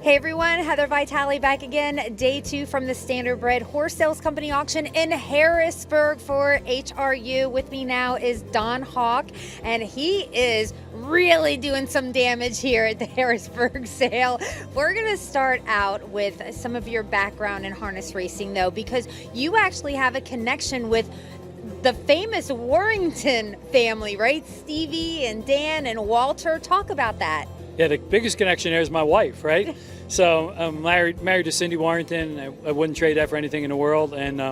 Hey everyone, Heather Vitale back again. Day 2 from the Standardbred Horse Sales Company auction in Harrisburg for HRU. With me now is Don Hawk, and he is really doing some damage here at the Harrisburg sale. We're going to start out with some of your background in harness racing though, because you actually have a connection with the famous Warrington family, right? Stevie and Dan and Walter. Talk about that. Yeah, the biggest connection there is my wife, right? So I'm married to Cindy Warrington. I wouldn't trade that for anything in the world. And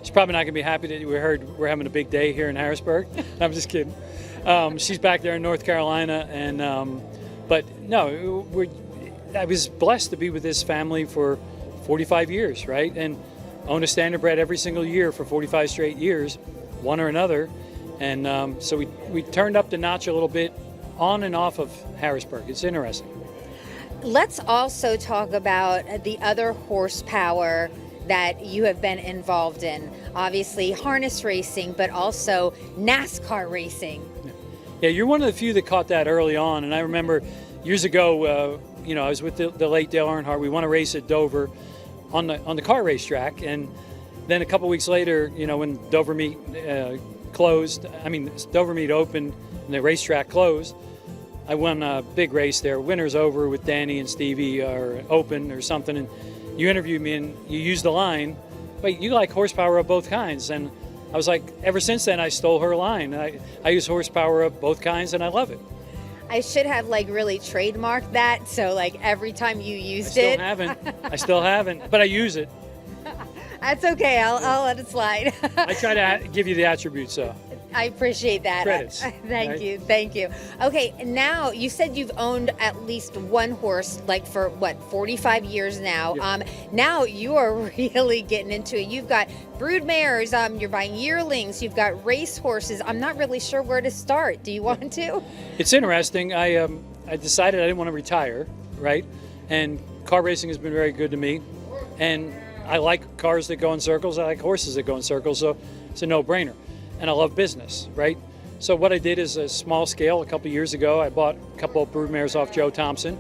she's probably not going to be happy that we heard we're having a big day here in Harrisburg. I'm just kidding. She's back there in North Carolina. And but no, I was blessed to be with this family for 45 years, right? And own a Standardbred every single year for 45 straight years, one or another. And so we turned up the notch a little bit on and off of Harrisburg. It's interesting. Let's also talk about the other horsepower that you have been involved in. Obviously harness racing, but also NASCAR racing. Yeah, you're one of the few that caught that early on. And I remember years ago, I was with the late Dale Earnhardt. We won a race at Dover on the car racetrack. And then a couple weeks later, when Dover Meet Dover Meet opened and the racetrack closed, I won a big race there. Winner's over with Danny and Stevie or open or something. And you interviewed me and you used the line, wait, you like horsepower of both kinds. And I was like, ever since then, I stole her line. I use horsepower of both kinds and I love it. I should have really trademarked that. So every time you used it. I still haven't, but I use it. That's okay. I'll let it slide. I try to give you the attributes, so. I appreciate that. Credits. Thank you. Okay, now you said you've owned at least one horse for 45 years now. Yep. Now you are really getting into it. You've got brood mares, you're buying yearlings, you've got race horses. I'm not really sure where to start. Do you want to? It's interesting. I decided I didn't want to retire, right? And car racing has been very good to me. And I like cars that go in circles. I like horses that go in circles, so it's a no-brainer. And I love business, right? So what I did is a small scale. A couple years ago, I bought a couple of brood mares off Joe Thompson.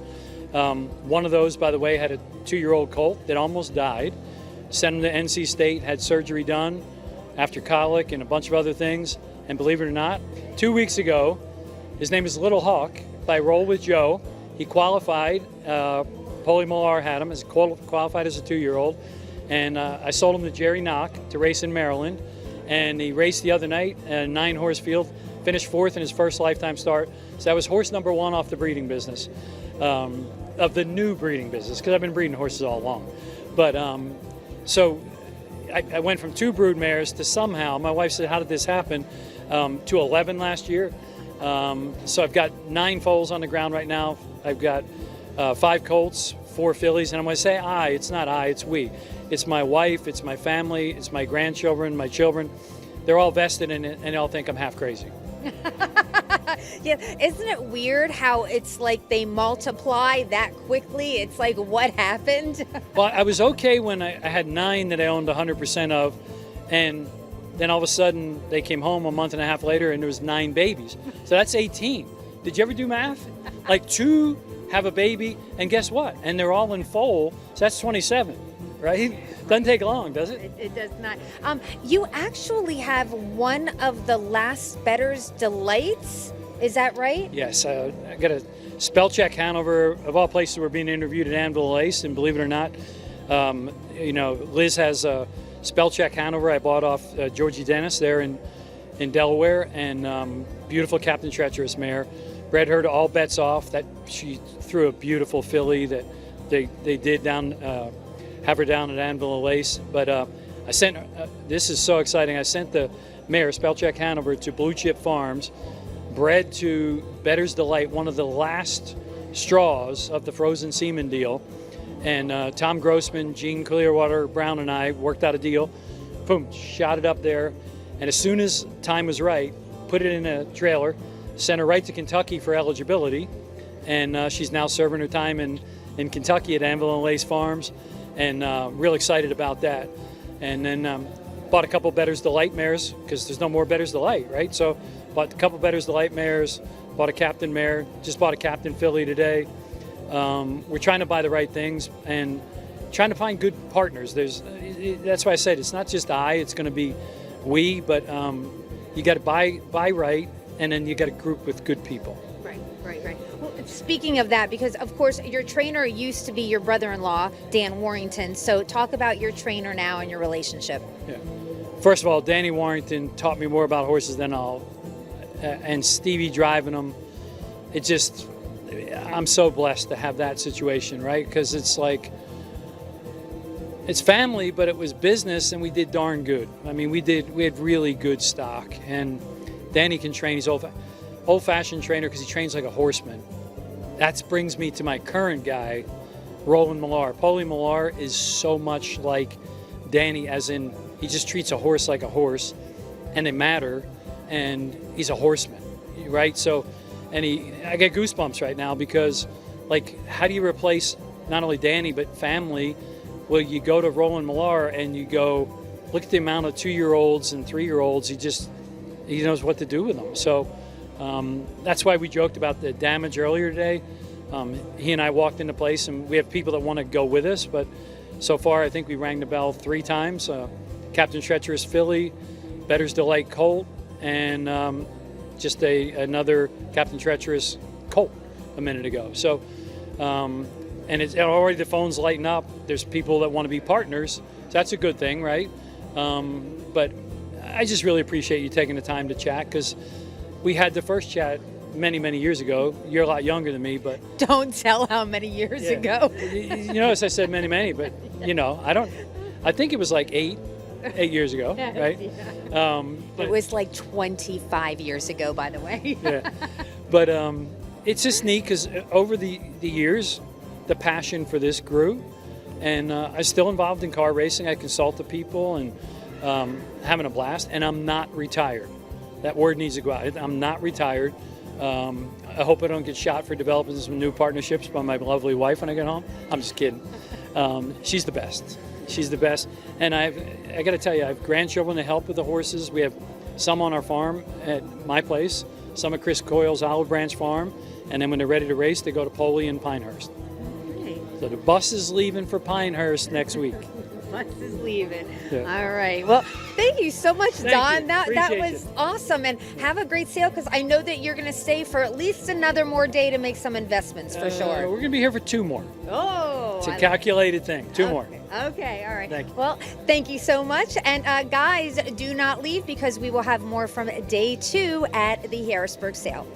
One of those, by the way, had a 2-year-old colt that almost died. Sent him to NC State, had surgery done after colic and a bunch of other things. And believe it or not, 2 weeks ago, his name is Little Hawk. By Roll with Joe, he qualified. Paulie Millar had him, qualified as a 2-year-old. And I sold him to Jerry Knock to race in Maryland. And he raced the other night, a 9-horse field, finished 4th in his first lifetime start. So that was horse number 1 off the breeding business, of the new breeding business, because I've been breeding horses all along. But so I went from 2 brood mares to somehow, my wife said, how did this happen, to 11 last year. So I've got 9 foals on the ground right now. I've got 5 colts, 4 fillies, and I'm going to say I, it's not I, it's we. It's my wife, it's my family, it's my grandchildren, my children. They're all vested in it, and they all think I'm half crazy. Yeah, isn't it weird how it's they multiply that quickly? It's what happened? Well, I was okay when I had 9 that I owned 100% of, and then all of a sudden they came home a month and a half later and there was 9 babies. So that's 18. Did you ever do math? 2 have a baby, and guess what? And they're all in foal, so that's 27. Right? Doesn't take long, does it? It does not. You actually have one of the last Bettor's Delights. Is that right? Yes. I got a spell check Hanover. Of all places, we're being interviewed at Anvil Lace, and believe it or not, Liz has a spell check Hanover I bought off Georgie Dennis there in Delaware, and beautiful Captain Treacherous mare. Bred her to All Bets Off. That she threw a beautiful filly that they did down. Have her down at Anvil and Lace, but I sent. This is so exciting. I sent the mare Spellcheck Hanover to Blue Chip Farms, bred to Bettor's Delight, one of the last straws of the frozen semen deal. And Tom Grossman, Gene Clearwater, Brown, and I worked out a deal. Boom, shot it up there, and as soon as time was right, put it in a trailer, sent her right to Kentucky for eligibility, and she's now serving her time in Kentucky at Anvil and Lace Farms. And real excited about that. And then bought a couple Bettor's Delight mares, because there's no more Bettor's Delight, right? So bought a couple Bettor's Delight mares, bought a Captain mare, just bought a Captain filly today. We're trying to buy the right things and trying to find good partners. That's why I said it's not just it's going to be we, but you got to buy right, and then you got to group with good people. Right. Well, speaking of that, because of course your trainer used to be your brother-in-law, Dan Warrington. So talk about your trainer now and your relationship. Yeah. First of all, Danny Warrington taught me more about horses than and Stevie driving them. I'm so blessed to have that situation, right? Because it's like, it's family, but it was business, and we did darn good. I mean, we had really good stock, and Danny can train. He's old-fashioned trainer because he trains like a horseman. That brings me to my current guy, Roland Millar. Paulie Millar is so much like Danny, as in he just treats a horse like a horse, and they matter, and he's a horseman, right? So, I get goosebumps right now because, like, how do you replace not only Danny but family? Well, you go to Roland Millar and you go, look at the amount of 2-year-olds and 3-year-olds. He knows what to do with them. So that's why we joked about the damage earlier today. He and I walked into place, and we have people that want to go with us, but so far I think we rang the bell 3 times. Captain Treacherous Filly, Better's Delight Colt, and just another Captain Treacherous Colt a minute ago. So, and it's already, the phone's lighting up. There's people that want to be partners. So that's a good thing, right? But I just really appreciate you taking the time to chat, because we had the first chat many, many years ago. You're a lot younger than me, but don't tell how many years ago. You notice I said many, many, but I think it was like 8 years ago, right? Yeah. It was like 25 years ago, by the way. Yeah, but it's just neat because over the years, the passion for this grew, and I'm still involved in car racing. I consult the people and having a blast, and I'm not retired. That word needs to go out. I'm not retired. I hope I don't get shot for developing some new partnerships by my lovely wife when I get home. I'm just kidding. She's the best. She's the best. And I got to tell you, I have grandchildren to help with the horses. We have some on our farm at my place, some at Chris Coyle's Olive Branch farm, and then when they're ready to race, they go to Poley and Pinehurst. Okay. So the bus is leaving for Pinehurst next week. Bus is leaving. Yeah. All right. Well, thank you so much, Don. That was it. awesome. And have a great sale, because I know that you're going to stay for at least another more day to make some investments for sure. We're going to be here for 2 more. Oh. It's a calculated thing. 2 more. Okay. All right. Thank you. Well, thank you so much. And guys, do not leave, because we will have more from day 2 at the Harrisburg sale.